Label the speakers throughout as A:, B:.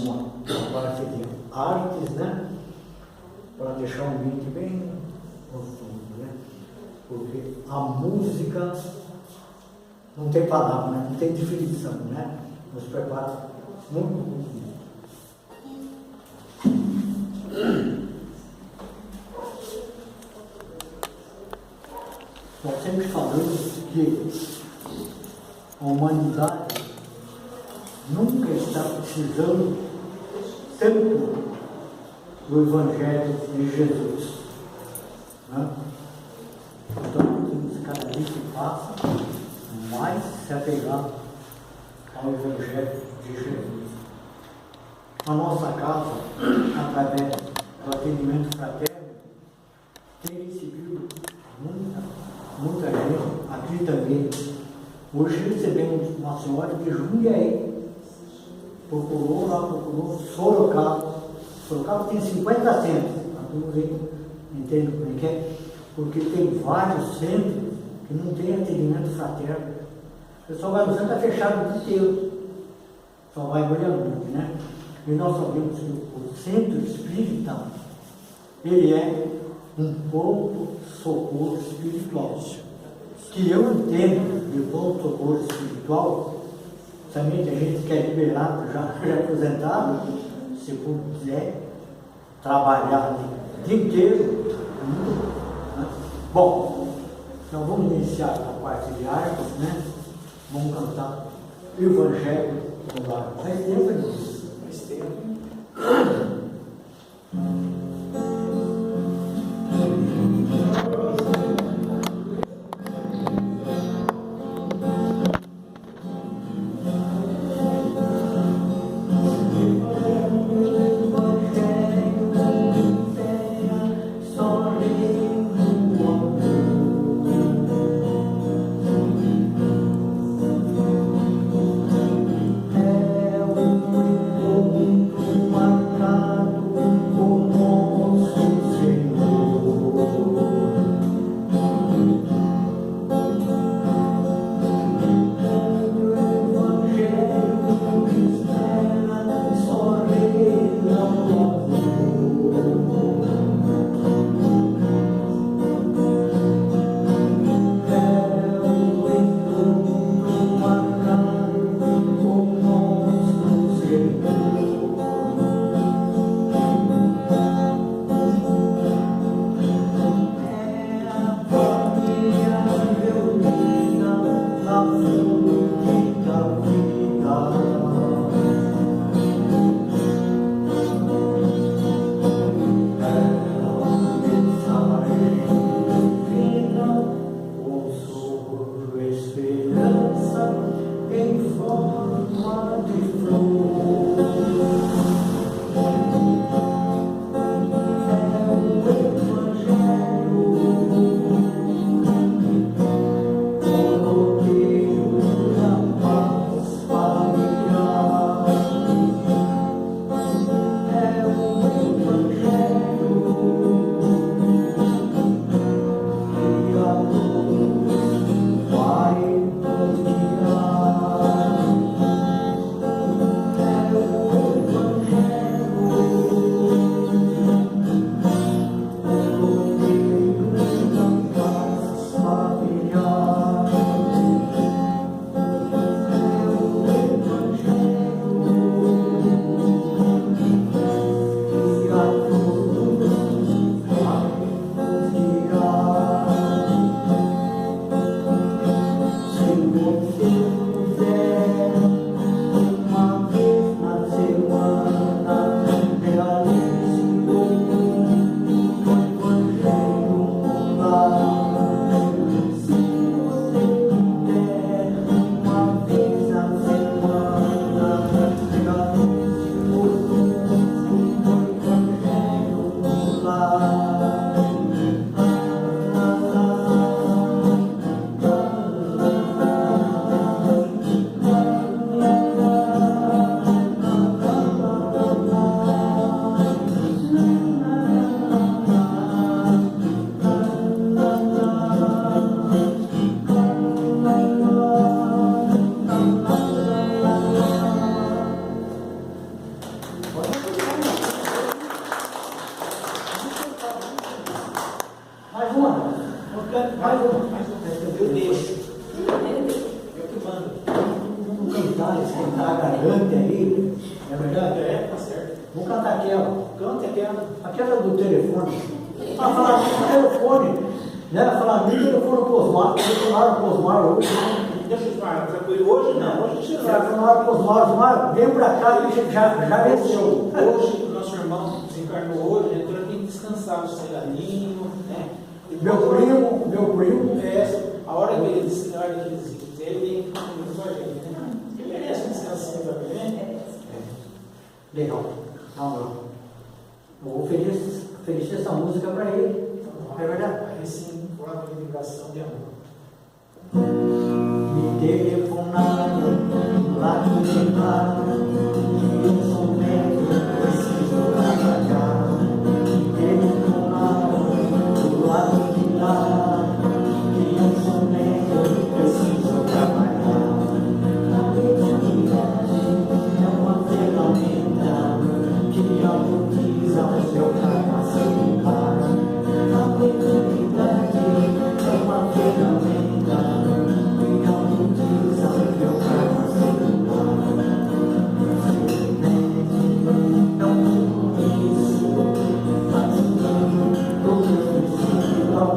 A: uma parte de artes, né? Para deixar um ambiente bem gostoso, né? Porque a música não tem palavra, né? Não tem definição, né? Nos prepara muito. Nós sempre falamos que a humanidade nunca está precisando tanto do Evangelho de Jesus, né? Então, temos cada dia que passa mais se apegar ao Evangelho de Jesus. A nossa casa, através do atendimento fraterno, tem recebido muita gente aqui também. Hoje recebemos uma senhora de Jundiaí, procurou Sorocaba. Sorocaba tem 50 centros, a turma entende como é que é? Porque tem vários centros que não tem atendimento fraterno. O pessoal vai no centro, está fechado o dia inteiro, só vai olhando, né? E nós sabemos que o centro espírita, ele é um ponto-socorro espiritual. Que eu entendo de ponto-socorro espiritual, também tem gente que é liberado, já é aposentado, se puder trabalhar o dia inteiro. Né? Bom, então vamos iniciar a parte de artes, né? Vamos cantar o Evangelho do Lar. Faz tempo, irmãos? Faz tempo.
B: É o
A: Mais uma.
B: Eu deixo. Eu que mando.
A: Vamos cantar, esquentar a garganta aí. Não é verdade?
B: É, tá certo.
A: Vamos cantar aquela.
B: Canta aquela.
A: Aquela do telefone. Ah, falar do telefone. Né? Falar do telefone pro Osmar. Telefonaram pro Osmar hoje.
B: Deixa eu falar, tranquilo. Hoje não, hoje chegou.
A: Telefonaram pro Osmar. Osmar, vem pra cá que já venceu.
B: Hoje, o nosso irmão desencarnou hoje, ele tem que descansar o cegarinho, né?
A: Meu primo.
B: A hora que ele tem que comer com a gente, né? Ele merece um descansinho também, né?
A: Legal. Eu vou oferecer essa música para ele. É verdade?
B: Aí sim, forma de vibração de amor.
A: Me telefonaram lá de casa, que eu sou médico, preciso trabalhar. Me telefonaram do lado de lá, que eu sou médico, preciso trabalhar. A mediunidade é uma ferramenta que autoriza o seu karma celular. A mediunidade é uma ferramenta que autoriza o seu karma celular. Não tudo isso, mas tudo igual.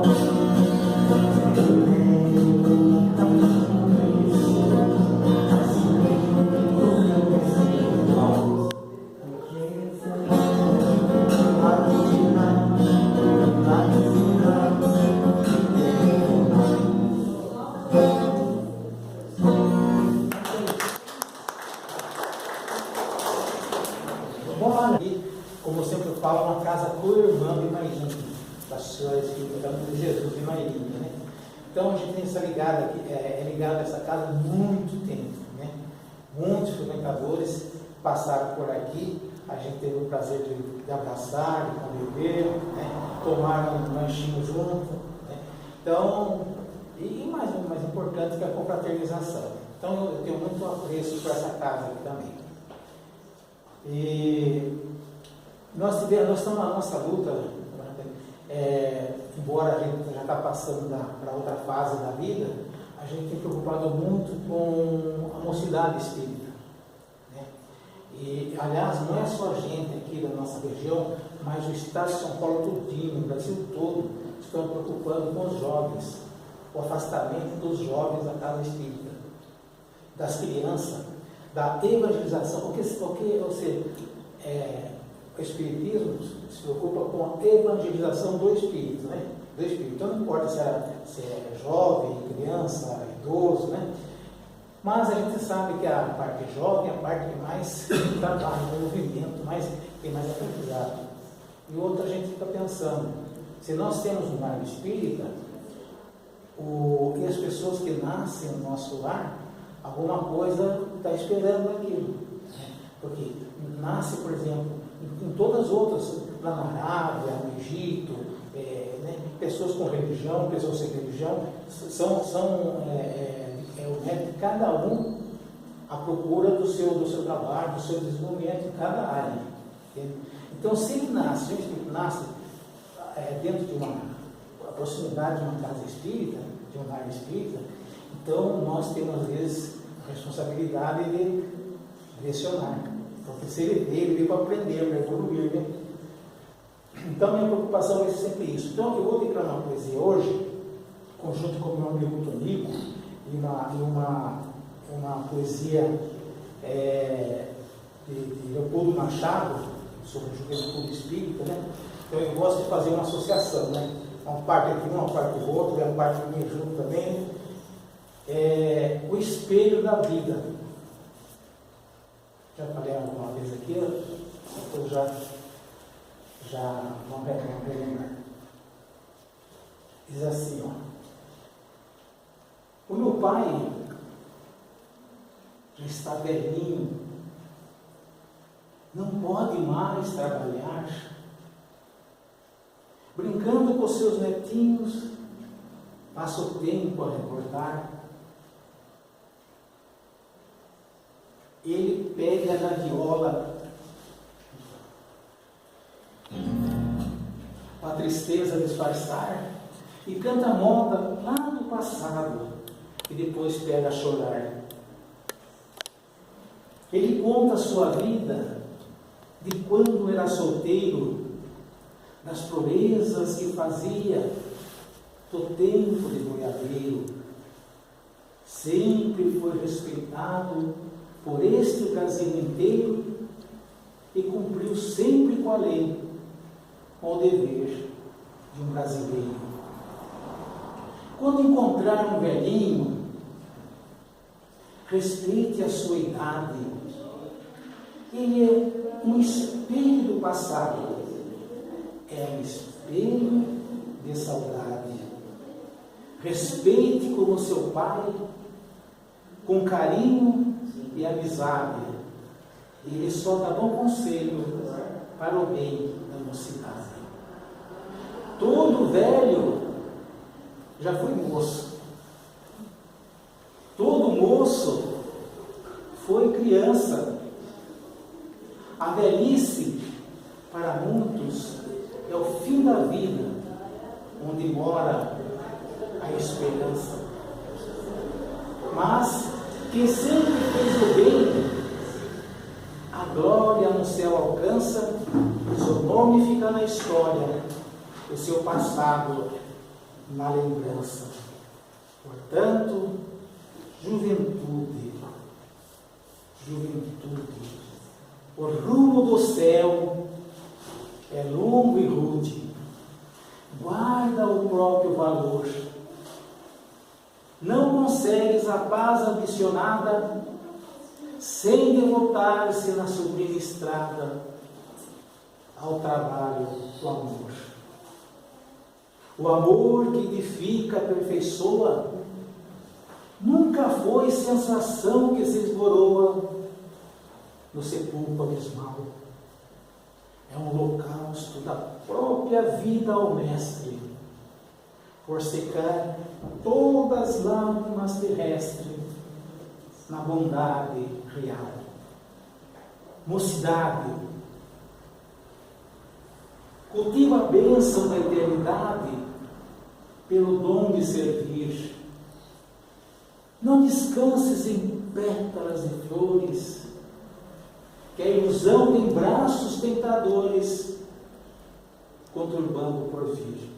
B: E, como eu sempre falo, uma casa co-irmã de Mairina, da senhora espírita de Jesus de Mairina, né? Então a gente tem essa ligada aqui, ligado a essa casa há muito tempo, né? Muitos frequentadores passaram por aqui, a gente teve o prazer de abraçar, de conviver, né? Tomar um lanchinho junto, né? Então, e mais importante que a confraternização. Então eu tenho muito apreço por essa casa aqui também. E nós estamos na nossa luta, embora a gente já está passando para outra fase da vida, a gente tem preocupado muito com a mocidade espírita, né? E, aliás, não é só a gente aqui da nossa região, mas o estado de São Paulo todinho, o Brasil todo, estão preocupando com os jovens, o afastamento dos jovens da casa espírita, das crianças, da evangelização, porque o Espiritismo se preocupa com a evangelização do Espírito, né? Do Espírito. Então não importa se é jovem, criança, idoso, né? Mas a gente sabe que a parte jovem é a parte que mais trabalha no movimento, tem mais aprendizado. E outra, a gente fica pensando, se nós temos um lar espírita, e as pessoas que nascem no nosso lar, alguma coisa está esperando aquilo, né? Porque nasce, por exemplo, em todas as outras, lá na Arábia, no Egito, né? Pessoas com religião, pessoas sem religião, cada um à procura do seu trabalho, do seu desenvolvimento em cada área. Entende? Então, se ele nasce, dentro de a proximidade de uma casa espírita, de um lar espírita, então nós temos às vezes a responsabilidade de direcionar, porque se ele veio para aprender, para evoluir, né? Então minha preocupação vai ser sempre isso. Então eu vou declamar uma poesia hoje, conjunto com o meu amigo Tonico, e uma poesia de Leopoldo Machado, sobre a juventude espírita, né? Então eu gosto de fazer uma associação, né? Uma parte aqui, uma parte do outro, uma parte minha junto também. O espelho da vida. Já falei alguma vez aqui, então já vamos relembrar. Diz assim, ó. O meu pai já está velhinho, não pode mais trabalhar. Brincando com seus netinhos, passa o tempo a recordar. Ele pega na viola, a tristeza disfarçar, e canta moda lá do passado e depois pega a chorar. Ele conta a sua vida de quando era solteiro, das proezas que fazia do tempo de boiadeiro. Sempre foi respeitado por este Brasil inteiro e cumpriu sempre com a lei, com o dever de um brasileiro. Quando encontrar um velhinho, respeite a sua idade. Ele é um espelho do passado, é um espelho de saudade. Respeite como seu pai, com carinho e amizade. Ele só dá bom conselho para o bem da mocidade. Todo velho já foi moço. Todo moço foi criança. A velhice, para muitos, é o fim da vida, onde mora a esperança. Mas quem sempre fez o bem, a glória no céu alcança, o seu nome fica na história, o seu passado na lembrança. Portanto, juventude, o rumo do céu é longo e rude, guarda o próprio valor. Não consegues a paz ambicionada sem devotar-se na sublime estrada ao trabalho do amor. O amor que edifica, aperfeiçoa, nunca foi sensação que se esboroa no sepulcro abismal. É um holocausto da própria vida ao Mestre, por secar todas as lágrimas terrestres na bondade real. Mocidade, cultiva a bênção da eternidade pelo dom de servir. Não descanses em pétalas de flores, que a ilusão tem braços tentadores, conturbando o porvir.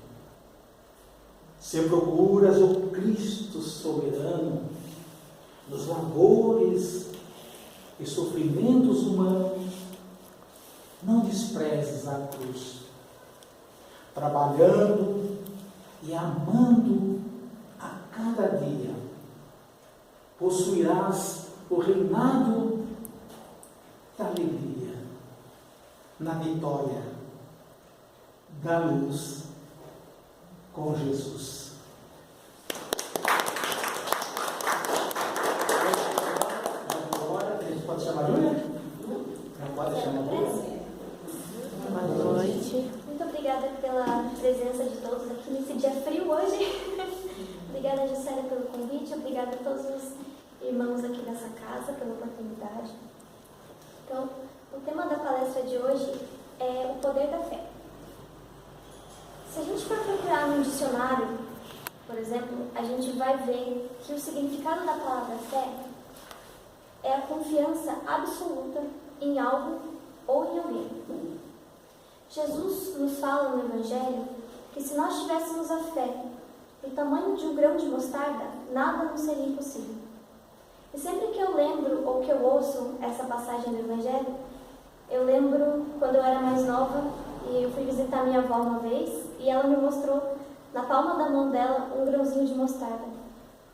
B: Se procuras o Cristo soberano, nos labores e sofrimentos humanos, não desprezes a cruz. Trabalhando e amando a cada dia, possuirás o reinado da alegria, na vitória da luz com Jesus. Agora, a gente pode chamar a Júlia? Não pode chamar a Júlia?
C: Boa noite. Muito obrigada pela presença de todos aqui nesse dia frio hoje. Obrigada, Juscelia, pelo convite. Obrigada a todos os irmãos aqui dessa casa pela oportunidade. Então, o tema da palestra de hoje é o poder da fé. Se a gente for procurar no dicionário, por exemplo, a gente vai ver que o significado da palavra fé é a confiança absoluta em algo ou em alguém. Jesus nos fala no Evangelho que se nós tivéssemos a fé do tamanho de um grão de mostarda, nada nos seria impossível. E sempre que eu lembro ou que eu ouço essa passagem do Evangelho, eu lembro quando eu era mais nova e eu fui visitar minha avó uma vez e ela me mostrou na palma da mão dela um grãozinho de mostarda.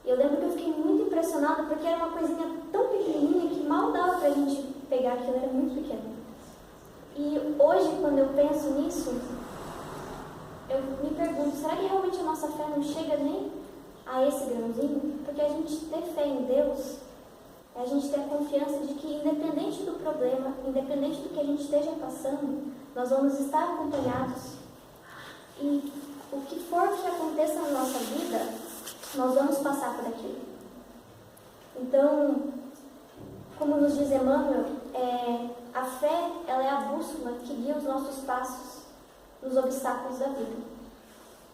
C: E eu lembro que eu fiquei muito impressionada porque era uma coisinha tão pequenininha que mal dava pra gente pegar aquilo, era muito pequeno. E hoje, quando eu penso nisso, eu me pergunto, será que realmente a nossa fé não chega nem a esse grãozinho? Porque a gente ter fé em Deus é a gente ter a confiança de que, independente do problema, independente do que a gente esteja passando, nós vamos estar acompanhados. E o que for que aconteça na nossa vida, nós vamos passar por aquilo. Então, como nos diz Emmanuel, a fé ela é a bússola que guia os nossos passos nos obstáculos da vida.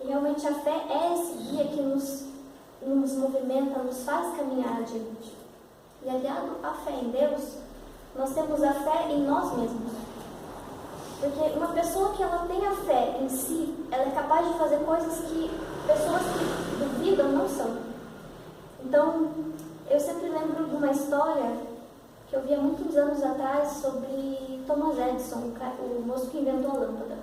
C: E realmente a fé é esse guia que nos movimenta, nos faz caminhar adiante. E aliado à fé em Deus, nós temos a fé em nós mesmos. Porque uma pessoa que ela tem a fé em si, ela é capaz de fazer coisas que pessoas que duvidam não são. Então, eu sempre lembro de uma história que eu vi há muitos anos atrás sobre Thomas Edison, o moço que inventou a lâmpada.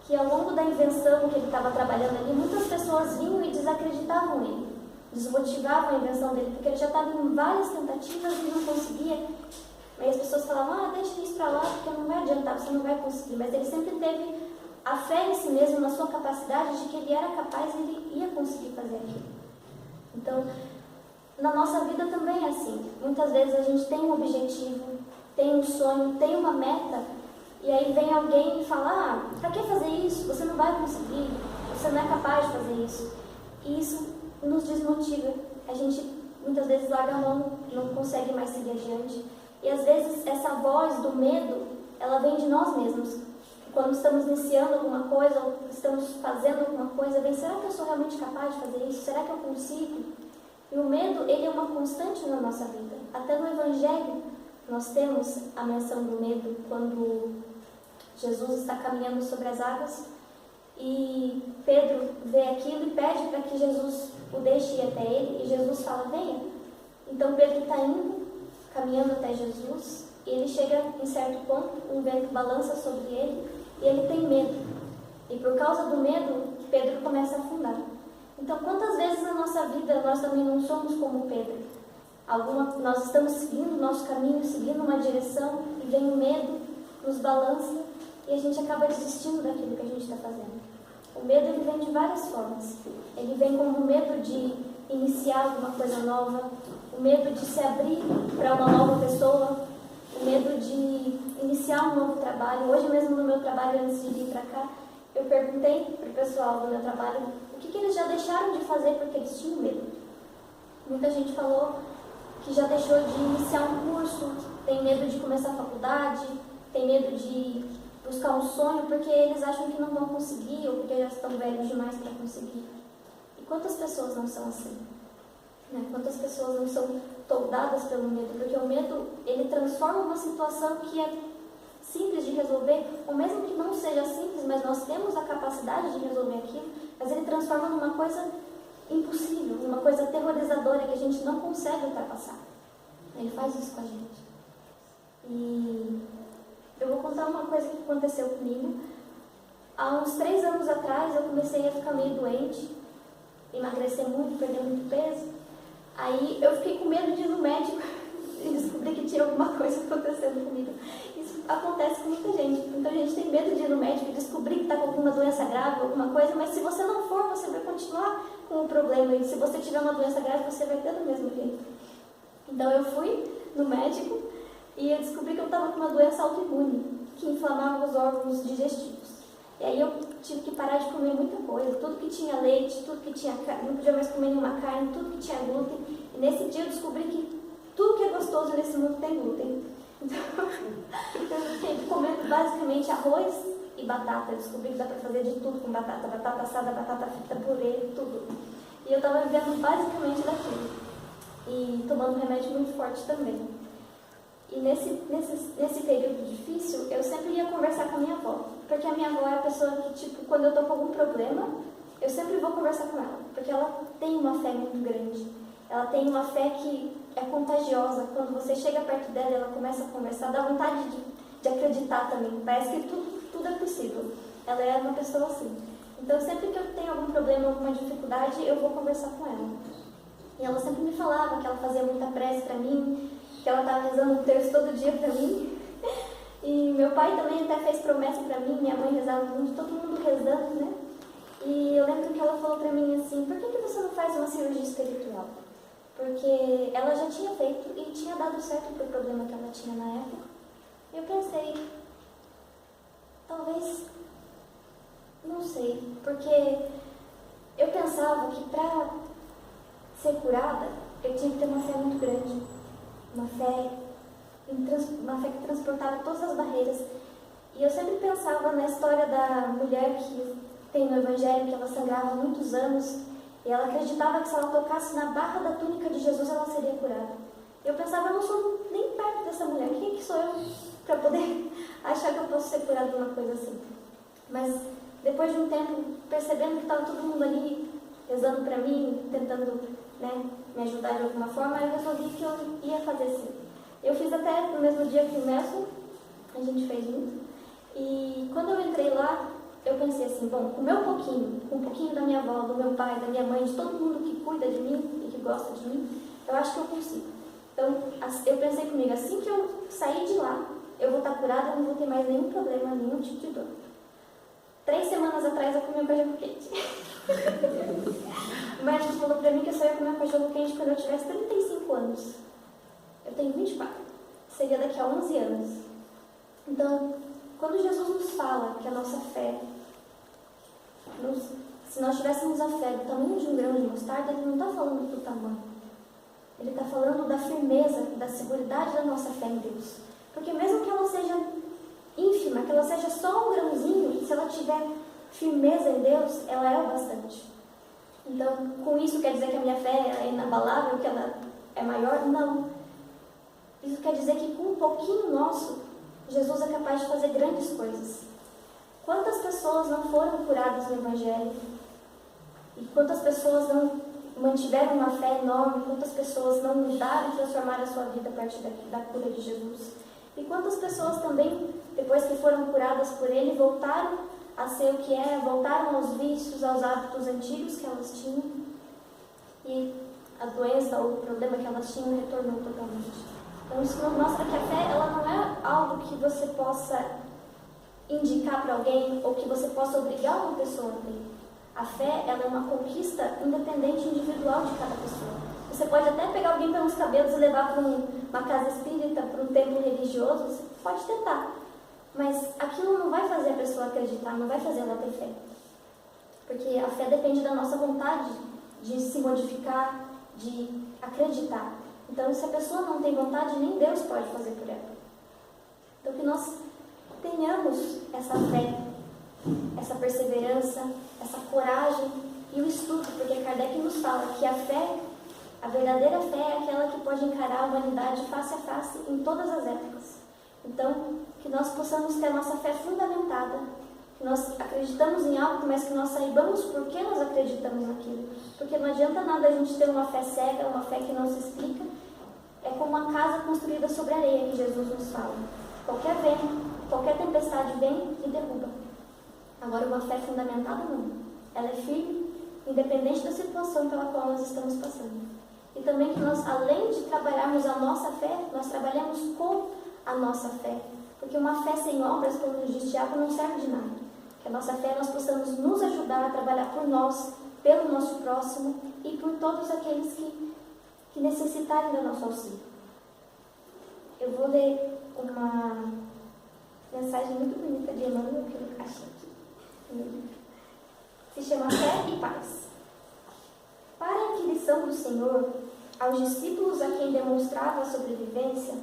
C: Que ao longo da invenção que ele estava trabalhando ali, muitas pessoas vinham e desacreditavam nele, desmotivavam a invenção dele, porque ele já estava em várias tentativas e não conseguia. Aí as pessoas falavam, deixa isso para lá, porque não vai adiantar, você não vai conseguir. Mas ele sempre teve a fé em si mesmo, na sua capacidade, de que ele era capaz e ele ia conseguir fazer aquilo. Então, na nossa vida também é assim. Muitas vezes a gente tem um objetivo, tem um sonho, tem uma meta, e aí vem alguém e fala, para que fazer isso? Você não vai conseguir, você não é capaz de fazer isso. E isso nos desmotiva. A gente muitas vezes larga a mão, não consegue mais seguir adiante. E às vezes essa voz do medo, ela vem de nós mesmos. Quando estamos iniciando alguma coisa, ou estamos fazendo alguma coisa, vem, será que eu sou realmente capaz de fazer isso? Será que eu consigo? E o medo, ele é uma constante na nossa vida. Até no Evangelho, nós temos a menção do medo, quando Jesus está caminhando sobre as águas e Pedro vê aquilo e pede para que Jesus o deixe ir até ele, e Jesus fala, venha. Então Pedro está indo, caminhando até Jesus, e ele chega em certo ponto, um vento balança sobre ele, e ele tem medo. E por causa do medo, Pedro começa a afundar. Então, quantas vezes na nossa vida nós também não somos como Pedro? Nós estamos seguindo o nosso caminho, seguindo uma direção, e vem o medo, nos balança, e a gente acaba desistindo daquilo que a gente está fazendo. O medo, ele vem de várias formas. Ele vem como o medo de iniciar alguma coisa nova, o medo de se abrir para uma nova pessoa, o medo de iniciar um novo trabalho. Hoje mesmo no meu trabalho, antes de vir para cá, eu perguntei para o pessoal do meu trabalho o que eles já deixaram de fazer porque eles tinham medo. Muita gente falou que já deixou de iniciar um curso, tem medo de começar a faculdade, tem medo de buscar um sonho porque eles acham que não vão conseguir ou porque já estão velhos demais para conseguir. E quantas pessoas não são assim? Quantas pessoas não são toldadas pelo medo? Porque o medo, ele transforma uma situação que é simples de resolver, ou mesmo que não seja simples, mas nós temos a capacidade de resolver aquilo, mas ele transforma numa coisa impossível, numa coisa aterrorizadora que a gente não consegue ultrapassar. Ele faz isso com a gente. E eu vou contar uma coisa que aconteceu comigo. Há uns 3 anos atrás eu comecei a ficar meio doente, emagrecer muito, perder muito peso. Aí eu fiquei com medo de ir no médico e descobri que tinha alguma coisa acontecendo comigo. Isso acontece com muita gente. Muita gente tem medo de ir no médico e descobrir que está com alguma doença grave, alguma coisa, mas se você não for, você vai continuar com o problema. E se você tiver uma doença grave, você vai ter do mesmo jeito. Então eu fui no médico e eu descobri que eu estava com uma doença autoimune, que inflamava os órgãos digestivos. E aí eu tive que parar de comer muita coisa, tudo que tinha leite, tudo que tinha carne, não podia mais comer nenhuma carne, tudo que tinha glúten. E nesse dia eu descobri que tudo que é gostoso nesse mundo tem glúten. Então, eu fiquei comendo basicamente arroz e batata. Eu descobri que dá para fazer de tudo com batata. Batata assada, batata frita, purê, tudo. E eu estava vivendo basicamente daquilo. E tomando um remédio muito forte também. E nesse período difícil, eu sempre ia conversar com a minha avó. Porque a minha avó é a pessoa que, tipo, quando eu tô com algum problema, eu sempre vou conversar com ela. Porque ela tem uma fé muito grande. Ela tem uma fé que é contagiosa. Quando você chega perto dela e ela começa a conversar, dá vontade de acreditar também. Parece que tudo é possível. Ela é uma pessoa assim. Então, sempre que eu tenho algum problema, alguma dificuldade, eu vou conversar com ela. E ela sempre me falava que ela fazia muita prece pra mim, que ela estava rezando um terço todo dia pra mim. E meu pai também até fez promessa pra mim, minha mãe rezava muito, todo mundo rezando, né? E eu lembro que ela falou pra mim assim, por que você não faz uma cirurgia espiritual? Porque ela já tinha feito e tinha dado certo pro problema que ela tinha na época. E eu pensei, talvez, não sei, porque eu pensava que pra ser curada, eu tinha que ter uma fé muito grande. Uma fé que transportava todas as barreiras. E eu sempre pensava na história da mulher que tem no Evangelho que ela sangrava há muitos anos e ela acreditava que se ela tocasse na barra da túnica de Jesus, ela seria curada. Eu pensava, eu não sou nem perto dessa mulher, quem é que sou eu para poder achar que eu posso ser curada de uma coisa assim? Mas depois de um tempo, percebendo que estava todo mundo ali rezando para mim, tentando, né, me ajudar de alguma forma, eu resolvi que eu ia fazer assim. Eu fiz até no mesmo dia que o Nelson, a gente fez junto. E quando eu entrei lá, eu pensei assim, bom, com um pouquinho da minha avó, do meu pai, da minha mãe, de todo mundo que cuida de mim e que gosta de mim, eu acho que eu consigo. Então, eu pensei comigo, assim que eu sair de lá, eu vou estar curada, eu não vou ter mais nenhum problema, nenhum tipo de dor. 3 semanas atrás eu comi um cachorro quente. O médico falou pra mim que eu só ia comer um cachorro quente quando eu tivesse 35 anos. Eu tenho 24. Seria daqui a 11 anos. Então, quando Jesus nos fala que a nossa fé, se nós tivéssemos a fé do tamanho de um grão de mostarda, ele não está falando do tamanho. Ele está falando da firmeza, da seguridade da nossa fé em Deus. Porque mesmo que ela seja ínfima, que ela seja só um grãozinho, se ela tiver firmeza em Deus, ela é o bastante. Então, com isso quer dizer que a minha fé é inabalável, que ela é maior? Não. Isso quer dizer que com um pouquinho nosso, Jesus é capaz de fazer grandes coisas. Quantas pessoas não foram curadas no Evangelho? E quantas pessoas não mantiveram uma fé enorme? Quantas pessoas não mudaram e transformaram a sua vida a partir da cura de Jesus? E quantas pessoas também, depois que foram curadas por Ele, voltaram a ser o que era, voltaram aos vícios, aos hábitos antigos que elas tinham, e a doença ou o problema que elas tinham retornou totalmente. Então isso nos mostra que a fé, ela não é algo que você possa indicar para alguém ou que você possa obrigar uma pessoa a ter. A fé, ela é uma conquista independente, individual de cada pessoa. Você pode até pegar alguém pelos cabelos e levar para uma casa espírita, para um templo religioso, você pode tentar. Mas aquilo não vai fazer a pessoa acreditar, não vai fazer ela ter fé. Porque a fé depende da nossa vontade de se modificar, de acreditar. Então, se a pessoa não tem vontade, nem Deus pode fazer por ela. Então, que nós tenhamos essa fé, essa perseverança, essa coragem e o estudo, porque Kardec nos fala que a fé, a verdadeira fé é aquela que pode encarar a humanidade face a face em todas as épocas. Então, que nós possamos ter a nossa fé fundamentada, que nós acreditamos em algo, mas que nós saibamos por que nós acreditamos naquilo. Porque não adianta nada a gente ter uma fé cega, uma fé que não se explica. É como uma casa construída sobre areia, que Jesus nos fala. Qualquer vento, qualquer tempestade vem e derruba. Agora, uma fé fundamentada não. Ela é firme, independente da situação pela qual nós estamos passando. E também que nós, além de trabalharmos a nossa fé, nós trabalhamos com a nossa fé. Porque uma fé sem obras, como nos diz Tiago, não serve de nada. Que a nossa fé nós possamos nos ajudar a trabalhar por nós, pelo nosso próximo e por todos aqueles que necessitarem do nosso auxílio. Eu vou ler uma mensagem muito bonita de Emmanuel que eu achei aqui. Se chama Fé e Paz. Para a inquirição do Senhor, aos discípulos a quem demonstrava a sobrevivência,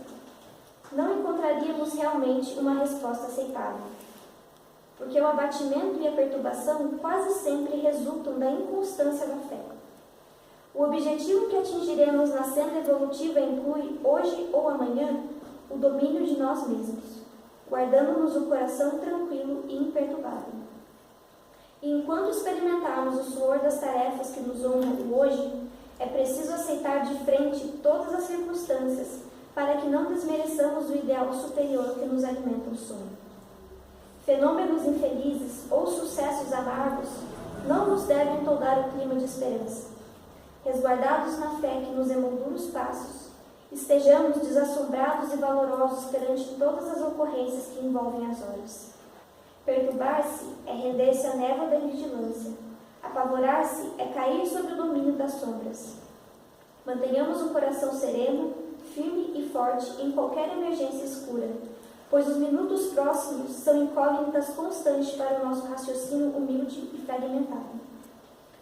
C: não encontraríamos realmente uma resposta aceitável, porque o abatimento e a perturbação quase sempre resultam da inconstância da fé. O objetivo que atingiremos na senda evolutiva inclui, hoje ou amanhã, o domínio de nós mesmos, guardando-nos o coração tranquilo e imperturbável. E enquanto experimentarmos o suor das tarefas que nos honram hoje, é preciso aceitar de frente todas as circunstâncias para que não desmereçamos o ideal superior que nos alimenta o sono. Fenômenos infelizes ou sucessos amargos não nos devem toldar o clima de esperança. Resguardados na fé que nos emoldura os passos, estejamos desassombrados e valorosos perante todas as ocorrências que envolvem as horas. Perturbar-se é render-se à névoa da vigilância. Apavorar-se é cair sob o domínio das sombras. Mantenhamos o coração sereno, firme e forte em qualquer emergência escura, pois os minutos próximos são incógnitas constantes para o nosso raciocínio humilde e fragmentado.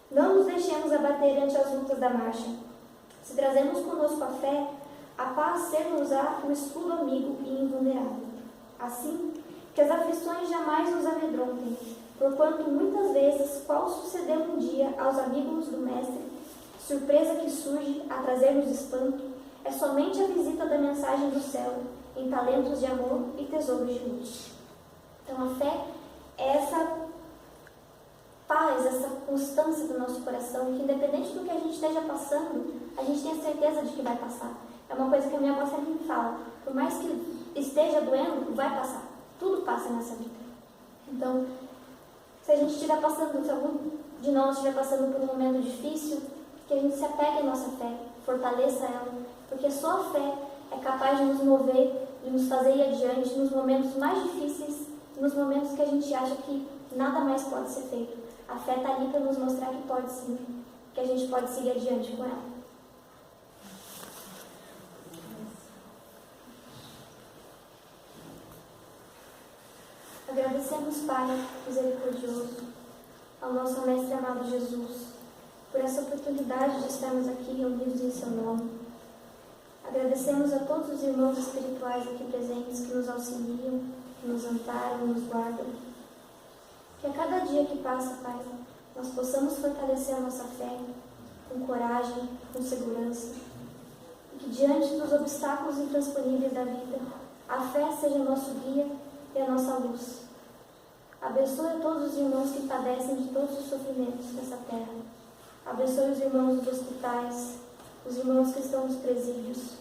C: Não nos deixemos abater ante as lutas da marcha. Se trazemos conosco a fé, a paz ser-nos-á um escudo amigo e invulnerável. Assim, que as aflições jamais nos amedrontem, porquanto muitas vezes, qual sucedeu um dia aos amigos do Mestre, surpresa que surge a trazer-nos espanto, é somente a visita da mensagem do céu, em talentos de amor e tesouros de luz. Então a fé é essa paz, essa constância do nosso coração, que independente do que a gente esteja passando, a gente tem a certeza de que vai passar. É uma coisa que a minha avó sempre me fala, por mais que esteja doendo, vai passar. Tudo passa nessa vida. Então, se a gente estiver passando, se algum de nós estiver passando por um momento difícil, que a gente se apegue à nossa fé, fortaleça ela, porque só a fé é capaz de nos mover, de nos fazer ir adiante nos momentos mais difíceis, nos momentos que a gente acha que nada mais pode ser feito. A fé está ali para nos mostrar que pode sim, que a gente pode seguir adiante com ela. Agradecemos, Pai misericordioso, ao nosso Mestre amado Jesus, por essa oportunidade de estarmos aqui reunidos em seu nome. Agradecemos a todos os irmãos espirituais aqui presentes que nos auxiliam, que nos amparam, nos guardam. Que a cada dia que passa, Pai, nós possamos fortalecer a nossa fé com coragem, com segurança. E que diante dos obstáculos intransponíveis da vida, a fé seja nosso guia e a nossa luz. Abençoe a todos os irmãos que padecem de todos os sofrimentos dessa terra. Abençoe os irmãos dos hospitais, os irmãos que estão nos presídios,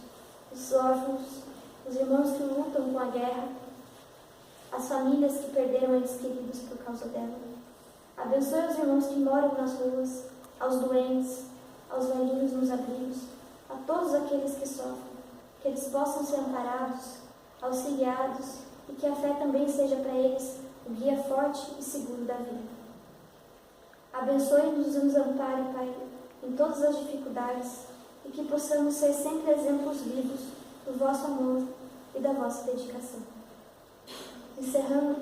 C: os órfãos, os irmãos que lutam com a guerra, as famílias que perderam entes queridos por causa dela. Abençoe os irmãos que moram nas ruas, aos doentes, aos velhinhos nos abrigos, a todos aqueles que sofrem, que eles possam ser amparados, auxiliados e que a fé também seja para eles o guia forte e seguro da vida. Abençoe-nos e nos ampare, Pai, em todas as dificuldades e que possamos ser sempre exemplos vivos do vosso amor e da vossa dedicação. Encerrando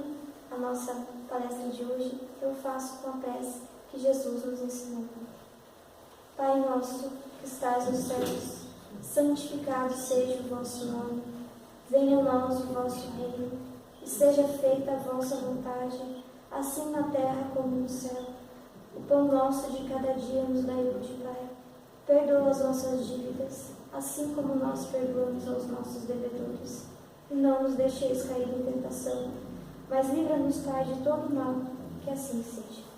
C: a nossa palestra de hoje, eu faço com a prece que Jesus nos ensinou. Pai nosso, que estás nos céus, santificado seja o vosso nome. Venha a nós o vosso reino, e seja feita a vossa vontade, assim na terra como no céu. O pão nosso de cada dia nos dai hoje, Pai. Perdoa as nossas dívidas, assim como nós perdoamos aos nossos devedores. E não nos deixeis cair em tentação, mas livra-nos, Pai, de todo mal, que assim seja.